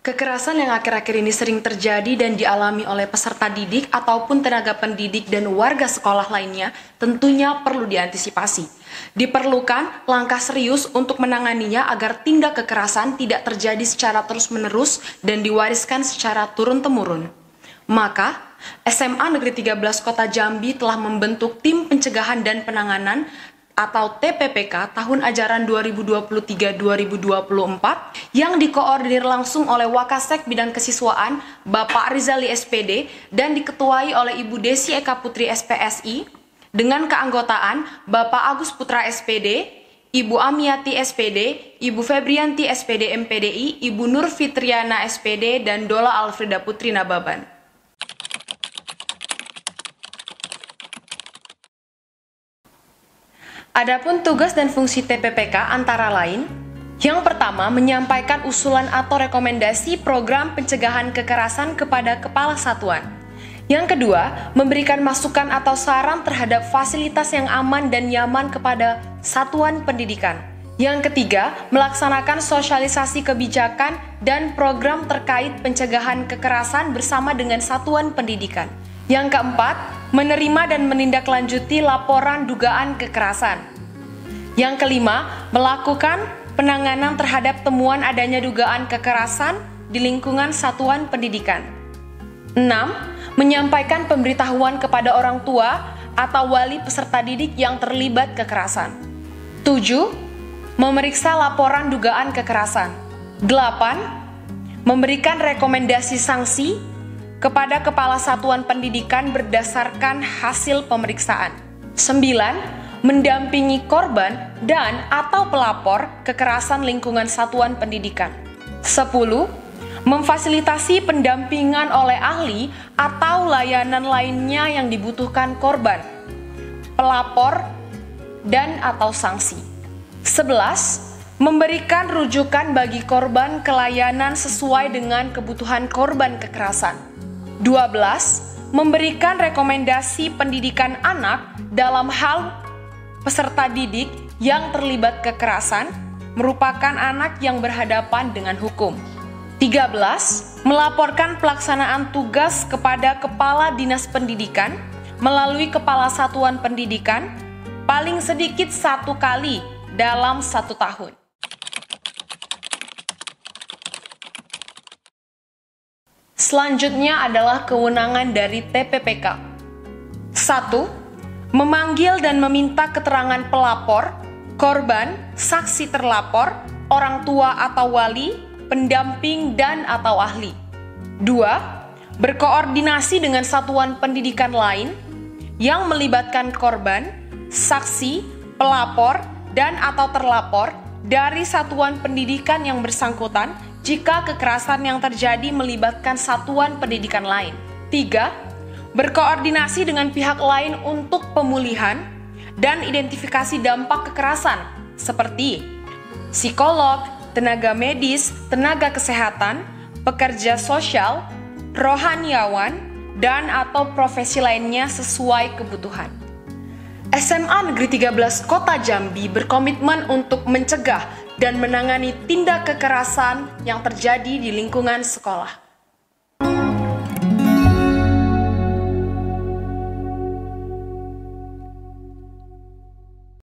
Kekerasan yang akhir-akhir ini sering terjadi dan dialami oleh peserta didik ataupun tenaga pendidik dan warga sekolah lainnya tentunya perlu diantisipasi. Diperlukan langkah serius untuk menanganinya agar tindak kekerasan tidak terjadi secara terus-menerus dan diwariskan secara turun-temurun. Maka, SMA Negeri 13 Kota Jambi telah membentuk Tim Pencegahan dan Penanganan atau TPPK tahun ajaran 2023-2024 yang dikoordinir langsung oleh Wakasek Bidang Kesiswaan Bapak Rizali SPD dan diketuai oleh Ibu Desi Eka Putri SPSI dengan keanggotaan Bapak Agus Putra SPD, Ibu Amiati SPD, Ibu Febrianti SPD MPDI, Ibu Nur Fitriana SPD, dan Dola Alfrida Putri Nababan. Adapun tugas dan fungsi TPPK antara lain, yang pertama menyampaikan usulan atau rekomendasi program pencegahan kekerasan kepada kepala satuan. Yang kedua, memberikan masukan atau saran terhadap fasilitas yang aman dan nyaman kepada satuan pendidikan. Yang ketiga, melaksanakan sosialisasi kebijakan dan program terkait pencegahan kekerasan bersama dengan satuan pendidikan. Yang keempat, menerima dan menindaklanjuti laporan dugaan kekerasan. Yang kelima, melakukan penanganan terhadap temuan adanya dugaan kekerasan di lingkungan satuan pendidikan. 6. Menyampaikan pemberitahuan kepada orang tua atau wali peserta didik yang terlibat kekerasan. 7. Memeriksa laporan dugaan kekerasan. 8. Memberikan rekomendasi sanksi kepada kepala satuan pendidikan berdasarkan hasil pemeriksaan. 9. Mendampingi korban dan atau pelapor kekerasan lingkungan satuan pendidikan. 10. Memfasilitasi pendampingan oleh ahli atau layanan lainnya yang dibutuhkan korban, pelapor, dan atau sanksi. 11. Memberikan rujukan bagi korban ke layanan sesuai dengan kebutuhan korban kekerasan. 12. Memberikan rekomendasi pendidikan anak dalam hal peserta didik yang terlibat kekerasan merupakan anak yang berhadapan dengan hukum. 13. Melaporkan pelaksanaan tugas kepada Kepala Dinas Pendidikan melalui Kepala Satuan Pendidikan paling sedikit 1 kali dalam 1 tahun. Selanjutnya adalah kewenangan dari TPPK. 1. Memanggil dan meminta keterangan pelapor, korban, saksi terlapor, orang tua atau wali, pendamping dan atau ahli. 2. Berkoordinasi dengan satuan pendidikan lain yang melibatkan korban, saksi, pelapor, dan atau terlapor dari satuan pendidikan yang bersangkutan jika kekerasan yang terjadi melibatkan satuan pendidikan lain. 3. Berkoordinasi dengan pihak lain untuk pemulihan dan identifikasi dampak kekerasan seperti psikolog, tenaga medis, tenaga kesehatan, pekerja sosial, rohaniawan, dan atau profesi lainnya sesuai kebutuhan. SMA Negeri 13 Kota Jambi berkomitmen untuk mencegah dan menangani tindak kekerasan yang terjadi di lingkungan sekolah.